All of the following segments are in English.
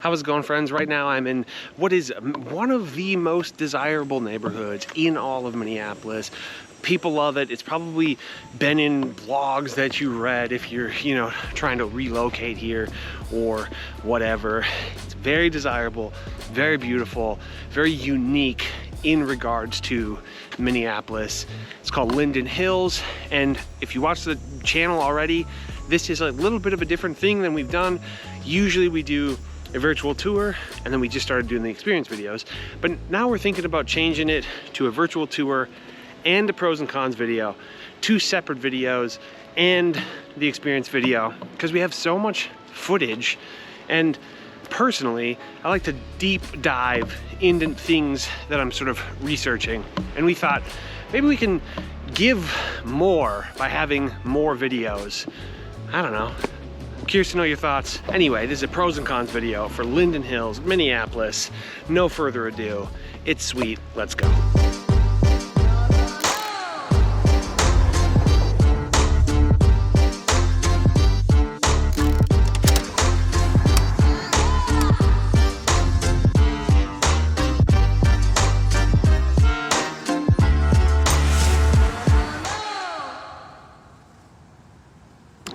How's it going, friends? Right now I'm in what is one of the most desirable neighborhoods in all of Minneapolis. People love it. It's probably been in blogs that you read if you're, trying to relocate here or whatever. It's very desirable, very beautiful, very unique in regards to Minneapolis. It's called Linden Hills, and if you watch the channel already, this is a little bit of a different thing than we've done. Usually we do a virtual tour, and then we just started doing the experience videos. But now we're thinking about changing it to a virtual tour and a pros and cons video, two separate videos, and the experience video, because we have so much footage. And personally, I like to deep dive into things that I'm sort of researching. And we thought maybe we can give more by having more videos. I don't know. Curious to know your thoughts. Anyway, this is a pros and cons video for Linden Hills, Minneapolis. No further ado, it's sweet. Let's go.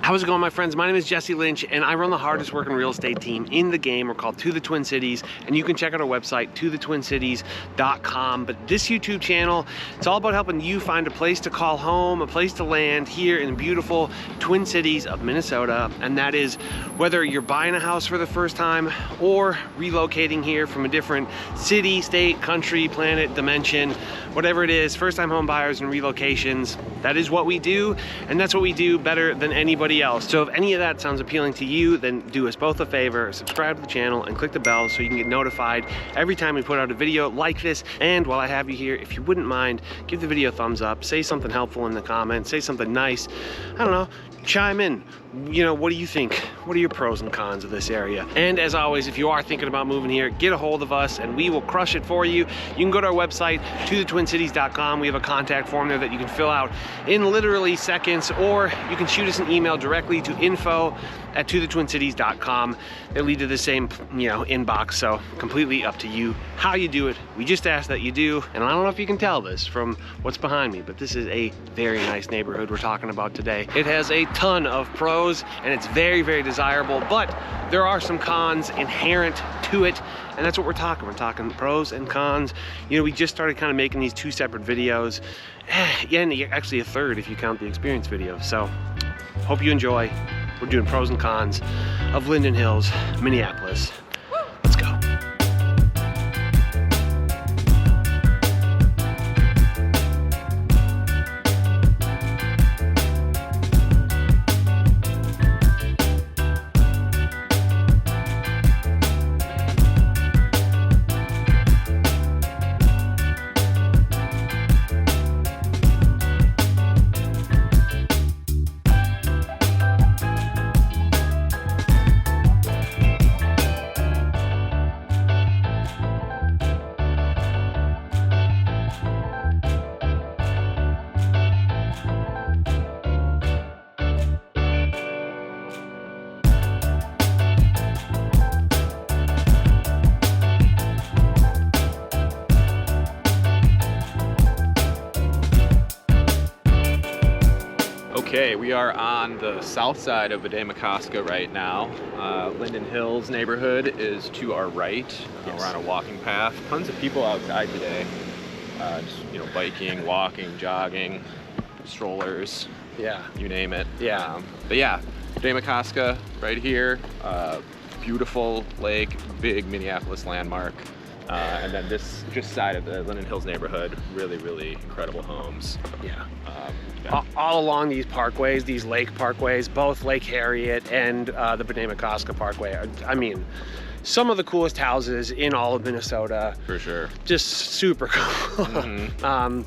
How's it going, my friends? My name is Jesse Lynch, and I run the hardest working real estate team in the game. We're called To the Twin Cities, and you can check out our website, tothetwincities.com. But this YouTube channel, it's all about helping you find a place to call home, a place to land here in beautiful Twin Cities of Minnesota. And that is whether you're buying a house for the first time or relocating here from a different city, state, country, planet, dimension, whatever it is, first-time home buyers and relocations. That is what we do, and that's what we do better than anybody else. So if any of that sounds appealing to you, then do us both a favor, subscribe to the channel and click the bell so you can get notified every time we put out a video like this. And while I have you here, if you wouldn't mind, give the video a thumbs up, say something helpful in the comments, say something nice. I don't know, chime in. What do you think? What are your pros and cons of this area? And as always, if you are thinking about moving here, get a hold of us and we will crush it for you. You can go to our website, tothetwincities.com. We have a contact form there that you can fill out in literally seconds, or you can shoot us an email directly to info@tothetwincities.com. They lead to the same, inbox, so completely up to you how you do it. We just ask that you do, and I don't know if you can tell this from what's behind me, but this is a very nice neighborhood we're talking about today. It has a ton of pros, and it's very, very desirable, but there are some cons inherent to it, and that's what we're talking. We're talking pros and cons. We just started kind of making these two separate videos, and actually a third if you count the experience video. So hope you enjoy. We're doing pros and cons of Linden Hills, Minneapolis. Let's go. Okay, we are on the south side of Costco right now. Linden Hills neighborhood is to our right. Yes. We're on a walking path. Tons of people outside today. Biking, walking, jogging, strollers. Yeah. You name it. Yeah. But yeah, Costco right here. Beautiful lake, big Minneapolis landmark. And then this just side of the Linden Hills neighborhood, really, really incredible homes. Yeah. Yeah. All along these parkways, these lake parkways, both Lake Harriet and the Costco Parkway. I mean, some of the coolest houses in all of Minnesota. For sure. Just super cool. Mm-hmm.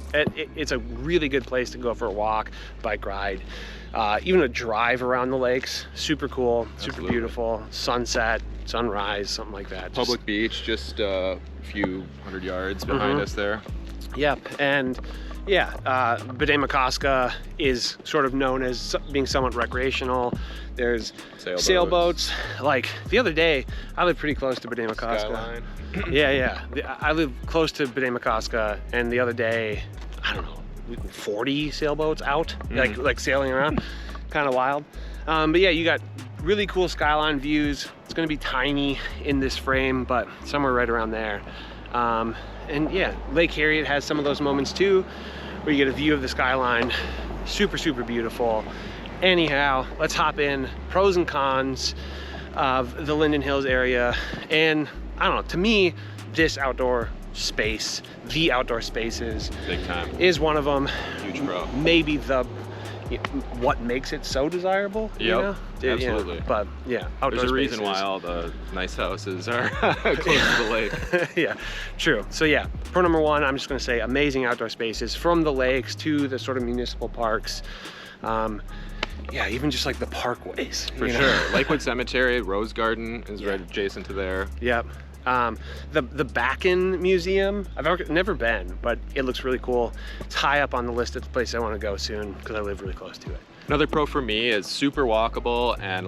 It's a really good place to go for a walk, bike ride, even a drive around the lakes. Super cool, super Absolutely. beautiful. Sunset, sunrise, something like that. Public beach, just a few hundred yards behind us there. Yep, and yeah, Minneapolis is sort of known as being somewhat recreational. There's sailboats. Like the other day, I live pretty close to Minneapolis. Skyline. Yeah. I live close to Minneapolis, and the other day, I don't know, 40 sailboats out, like sailing around, kind of wild. But yeah, you got really cool skyline views. It's going to be tiny in this frame, but somewhere right around there. And yeah, Lake Harriet has some of those moments too, where you get a view of the skyline. Super, super beautiful. Anyhow, let's hop in. Pros and cons of the Linden Hills area. And I don't know, to me, this outdoor space, the outdoor spaces, Big time. is one of them. Huge pro. Maybe what makes it so desirable. Yep, you know? absolutely. Yeah, but yeah, outdoor There's a reason spaces. why all the nice houses are close to the lake. Yeah, true. So yeah, pro number one, I'm just going to say amazing outdoor spaces from the lakes to the sort of municipal parks. Yeah, even just like the parkways. For sure. Lakewood Cemetery, Rose Garden is right adjacent to there. Yep. The Bakken Museum, I've never been, but it looks really cool. It's high up on the list of the place I want to go soon because I live really close to it. Another pro for me is super walkable, and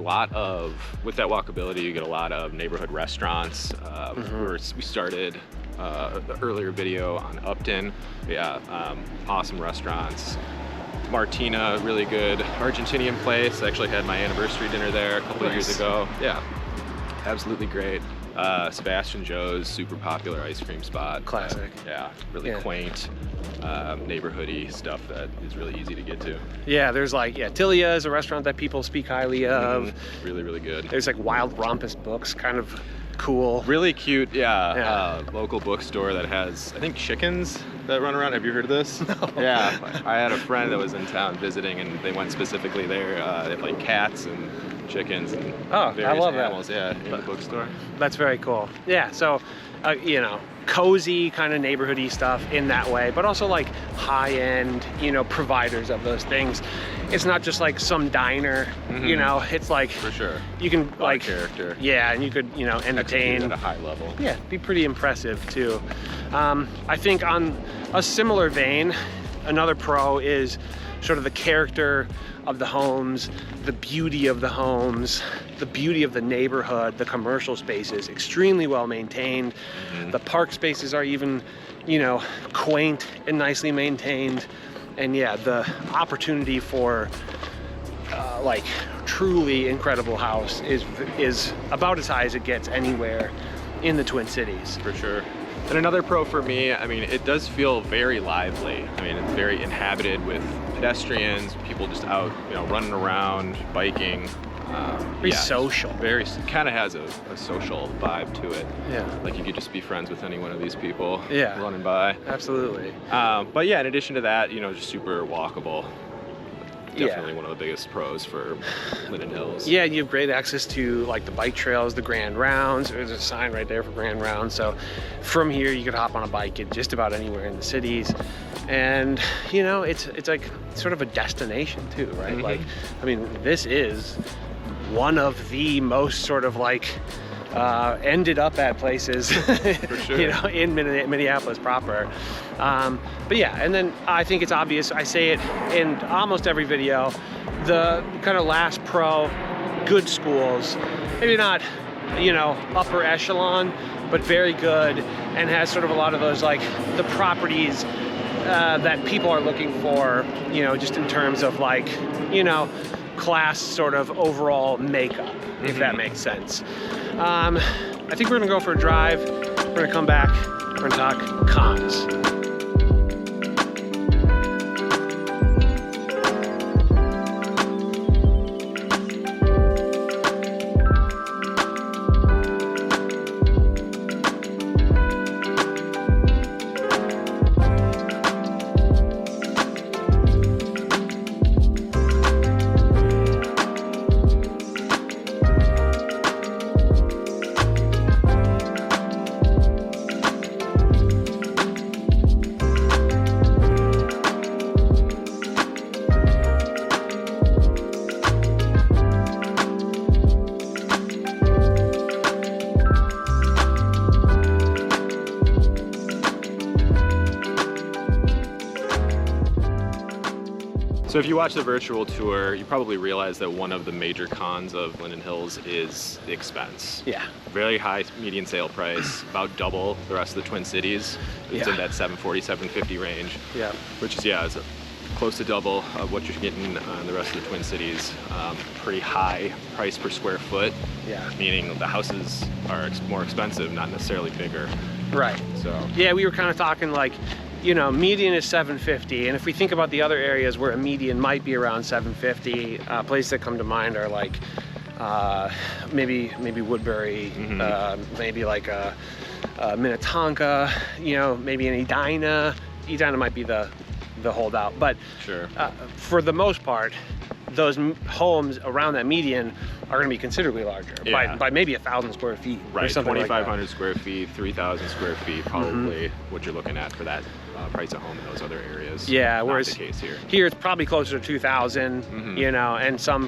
with that walkability, you get a lot of neighborhood restaurants. We started the earlier video on Upton. Yeah, awesome restaurants. Martina, really good Argentinian place. I actually had my anniversary dinner there a couple of years ago. Yeah, absolutely great. Sebastian Joe's, super popular ice cream spot. Classic. Yeah, really quaint, neighborhoody stuff that is really easy to get to. Yeah, there's like, Tilia is a restaurant that people speak highly of. Really, really good. There's like Wild Rompus Books, kind of cool. Really cute, local bookstore that has, I think, chickens that run around. Have you heard of this? No. Yeah, I had a friend that was in town visiting, and they went specifically there. They have like cats and chickens and various I love animals. that. Yeah, in the bookstore. That's very cool. Yeah, so cozy kind of neighborhoody stuff in that way, but also like high-end, providers of those things. It's not just like some diner, it's like, For sure. you can like character. Yeah, and you could Execute entertain at a high level. Yeah, be pretty impressive too. I think on a similar vein, another pro is sort of the character of the homes, the beauty of the homes, the beauty of the neighborhood, the commercial spaces, extremely well maintained. The park spaces are even, quaint and nicely maintained. And yeah, the opportunity for like truly incredible house is about as high as it gets anywhere in the Twin Cities. For sure. And another pro for me, I mean, it does feel very lively. I mean, it's very inhabited with pedestrians, people just out, running around, biking. Very social. Very, kind of has a social vibe to it. Yeah. Like you could just be friends with any one of these people running by. Absolutely. But yeah, in addition to that, just super walkable. Definitely one of the biggest pros for Linden Hills. Yeah, you have great access to like the bike trails, the Grand Rounds. There's a sign right there for Grand Rounds. So from here, you could hop on a bike at just about anywhere in the cities. And, it's like sort of a destination too, right? Like, I mean, this is one of the most sort of like ended up at places For sure. in Minneapolis proper. But yeah, and then I think it's obvious, I say it in almost every video, the kind of last pro, good schools, maybe not, upper echelon, but very good, and has sort of a lot of those like the properties that people are looking for, just in terms of like, class sort of overall makeup, if that makes sense. I think we're gonna go for a drive. We're gonna come back, we're gonna talk cons. So if you watch the virtual tour, you probably realize that one of the major cons of Linden Hills is the expense. Yeah. Very high median sale price, about double the rest of the Twin Cities. It's in that $740, $750 range. Yeah. Which is, is close to double of what you're getting on the rest of the Twin Cities. Pretty high price per square foot. Yeah. Meaning the houses are more expensive, not necessarily bigger. Right. So. Yeah, we were kind of talking like, you know, median is 750, and if we think about the other areas where a median might be around 750, places that come to mind are like maybe Woodbury, maybe like Minnetonka, you know, maybe an Edina. Edina might be the holdout, but sure. For the most part, those homes around that median are going to be considerably larger, by maybe 1,000 square feet, right? Or something 2,500 like square feet, 3,000 square feet, probably what you're looking at for that price of home in those other areas. Yeah, not whereas the case here it's probably closer to 2,000, you know, and some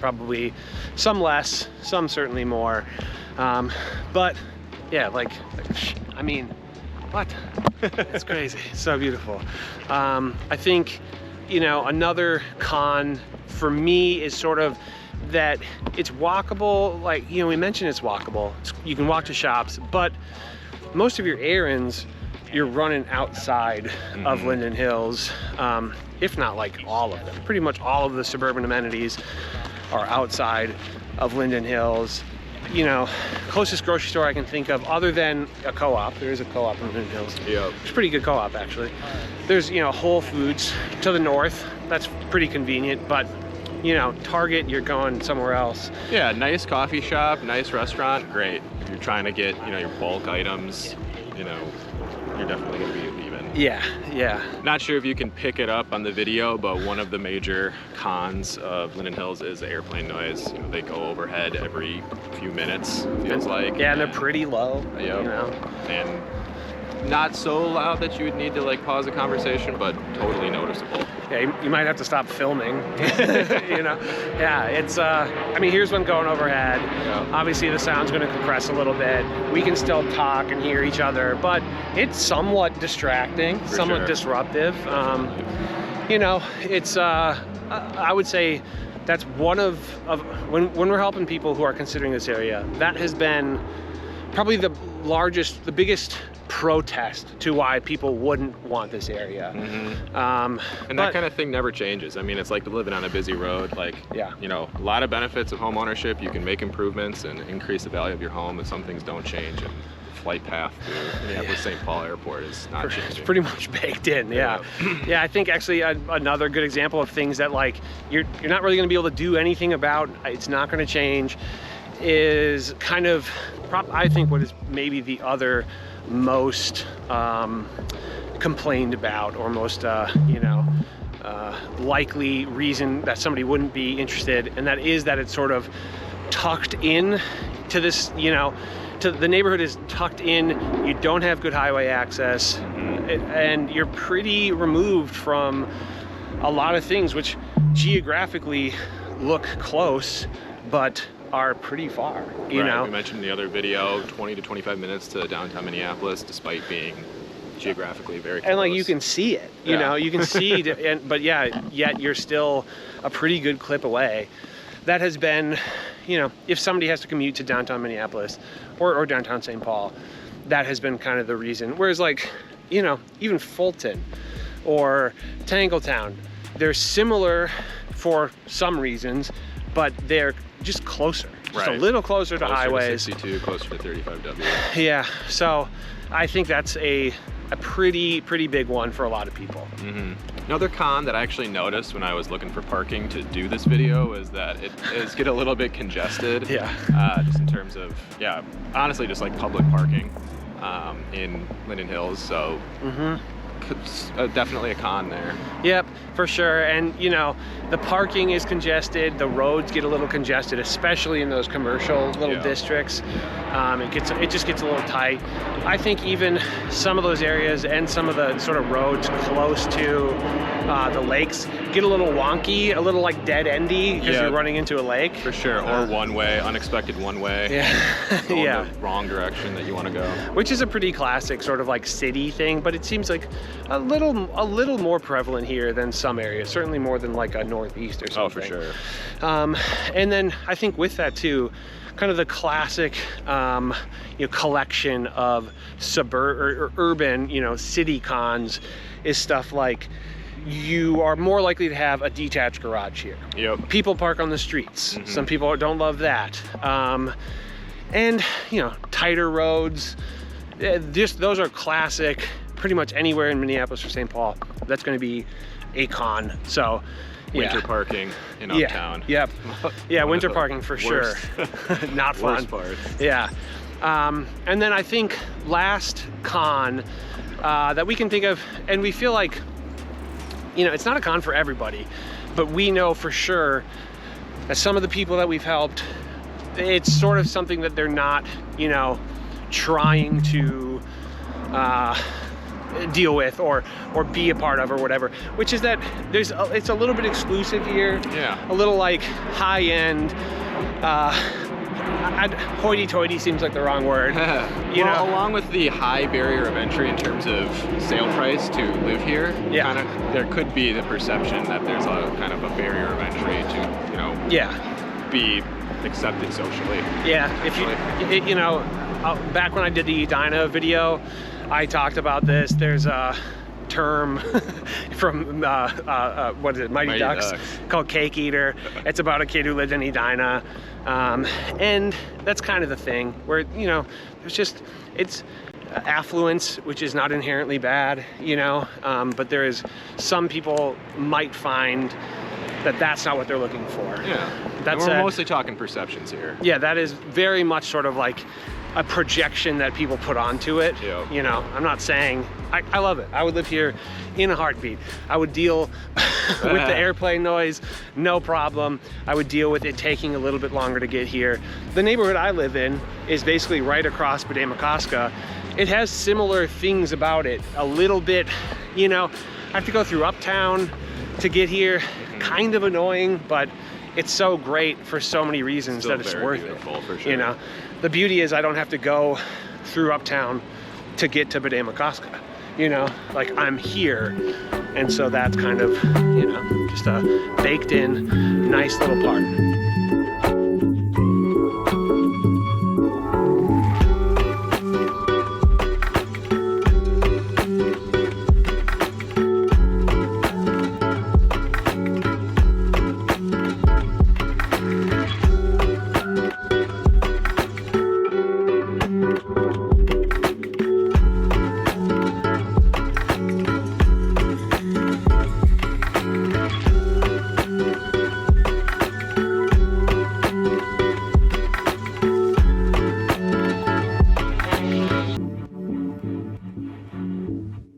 less, some certainly more. But yeah, like I mean, what? It's crazy. It's so beautiful. I think, you know, another con for me is sort of that it's walkable. Like, you know, we mentioned it's walkable. You can walk to shops, but most of your errands you're running outside of Linden Hills, if not like all of them. Pretty much all of the suburban amenities are outside of Linden Hills. You know, closest grocery store I can think of, other than a co-op, there is a co-op in Linden Hills. Yep. It's a pretty good co-op, actually. There's, you know, Whole Foods to the north. That's pretty convenient, but, you know, Target, you're going somewhere else. Yeah, nice coffee shop, nice restaurant, great. If you're trying to get, you know, your bulk items, you know, you're definitely going to be leaving. Yeah, yeah. Not sure if you can pick it up on the video, but one of the major cons of Linden Hills is the airplane noise. You know, they go overhead every few minutes, feels like. Yeah, and they're pretty low, Yep. you know. And not so loud that you would need to like pause the conversation, but totally noticeable. Yeah, you might have to stop filming, you know. Yeah, it's, I mean, here's one going overhead. Yeah. Obviously the sound's gonna compress a little bit. We can still talk and hear each other, but it's somewhat distracting, somewhat disruptive. You know, it's, I would say that's one of when we're helping people who are considering this area, that has been probably the biggest protest to why people wouldn't want this area. And that kind of thing never changes. I mean, it's like living on a busy road. Like, you know, a lot of benefits of home ownership. You can make improvements and increase the value of your home, and some things don't change. And flight path to Minneapolis-St. Paul Airport is not changing. It's pretty much baked in, yeah. I think actually another good example of things that like you're not really going to be able to do anything about, it's not going to change, is kind of, I think what is maybe the other most complained about, or most likely reason that somebody wouldn't be interested, and that is that it's sort of tucked in to this, you know, to the neighborhood is tucked in. You don't have good highway access, and you're pretty removed from a lot of things which geographically look close but are pretty far, you know. We mentioned in the other video, 20 to 25 minutes to downtown Minneapolis, despite being geographically very close. And like you can see it, you know, you can see, but yeah, yet you're still a pretty good clip away. That has been, you know, if somebody has to commute to downtown Minneapolis or downtown St. Paul, that has been kind of the reason. Whereas like, you know, even Fulton or Tangletown, they're similar for some reasons, but they're just closer, just a little closer to highways. To 62, closer to 35W. Yeah, so I think that's a pretty big one for a lot of people. Another con that I actually noticed when I was looking for parking to do this video is that it is get a little bit congested. Just in terms of, honestly, just like public parking in Linden Hills. So definitely a con there. Yep, for sure. And you know, the parking is congested, the roads get a little congested, especially in those commercial little districts. It just gets a little tight. I think even some of those areas and some of the sort of roads close to the lakes get a little wonky, a little like dead-endy because you're running into a lake. For sure, or one way, unexpected one way. Going the wrong direction that you want to go. Which is a pretty classic sort of like city thing, but it seems like a little more prevalent here than some areas, certainly more than like a Northeast or something. Oh, for sure. And then I think with that too, kind of the classic collection of or urban, city cons is stuff like you are more likely to have a detached garage here. Yep. People park on the streets. Some people don't love that. And tighter roads. Those are classic. Pretty much anywhere in Minneapolis or St. Paul, that's going to be a con. So. Winter parking in uptown. Yeah, winter parking for sure. Not fun. Worst part. Yeah. And then I think last con that we can think of, and we feel like, it's not a con for everybody, but we know for sure that some of the people that we've helped, it's sort of something that they're not, trying to deal with or be a part of or whatever, which is that it's a little bit exclusive here. Yeah. A little like high end, hoity-toity seems like the wrong word. Along with the high barrier of entry in terms of sale price to live here, there could be the perception that there's a kind of a barrier of entry to, be accepted socially. Yeah, if back when I did the Edina video, I talked about this. There's a term from what is it, Mighty Ducks, called Cake Eater. It's about a kid who lived in Edina, and that's kind of the thing where it's affluence, which is not inherently bad, but there is some people might find that that's not what they're looking for. Yeah, we're mostly talking perceptions here. Yeah, that is very much sort of like a projection that people put onto it. Yeah. I'm not saying, I love it. I would live here in a heartbeat. I would deal with the airplane noise, no problem. I would deal with it taking a little bit longer to get here. The neighborhood I live in is basically right across Costco. It has similar things about it. A little bit, I have to go through uptown to get here. Kind of annoying, but it's so great for so many reasons that it's worth it. For sure. The beauty is I don't have to go through uptown to get to Costco. Like I'm here, and so that's kind of just a baked in nice little part.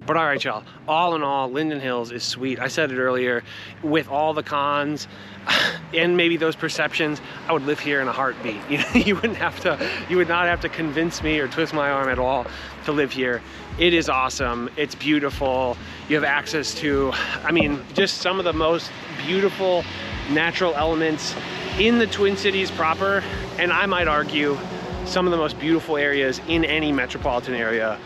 But all right, y'all, all in all, Linden Hills is sweet. I said it earlier, with all the cons and maybe those perceptions, I would live here in a heartbeat. You would not have to convince me or twist my arm at all to live here. It is awesome. It's beautiful. You have access to, just some of the most beautiful natural elements in the Twin Cities proper, and I might argue some of the most beautiful areas in any metropolitan area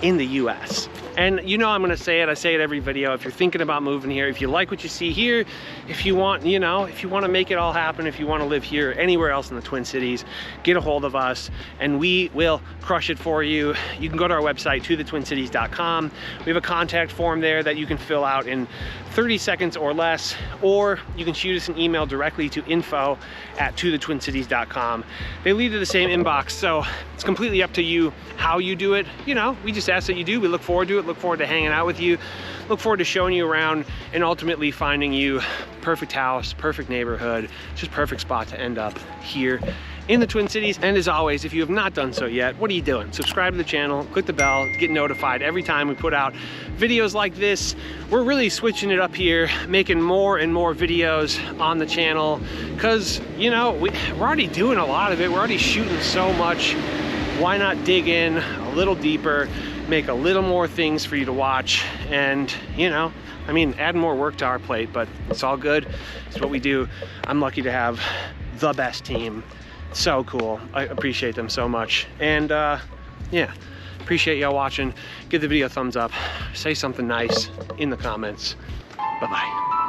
in the US. And I'm gonna say it, I say it every video, if you're thinking about moving here, if you like what you see here, if you want, if you wanna make it all happen, if you wanna live here, anywhere else in the Twin Cities, get a hold of us and we will crush it for you. You can go to our website, tothetwincities.com. We have a contact form there that you can fill out in 30 seconds or less, or you can shoot us an email directly to info@tothetwincities.com. They lead to the same inbox, so it's completely up to you how you do it. We just ask that you do. We look forward to it, look forward to hanging out with you, look forward to showing you around, and ultimately finding you perfect house, perfect neighborhood, just perfect spot to end up here in the Twin Cities. And as always, if you have not done so yet, what are you doing? Subscribe to the channel, click the bell to get notified every time we put out videos like this. We're really switching it up here, making more and more videos on the channel, because we're already doing a lot of it. We're already shooting so much. Why not dig in a little deeper, make a little more things for you to watch, and add more work to our plate, but it's all good. It's what we do. I'm lucky to have the best team. So cool. I appreciate them so much. And yeah, Appreciate y'all watching. Give the video a thumbs up. Say something nice in the comments. Bye-bye.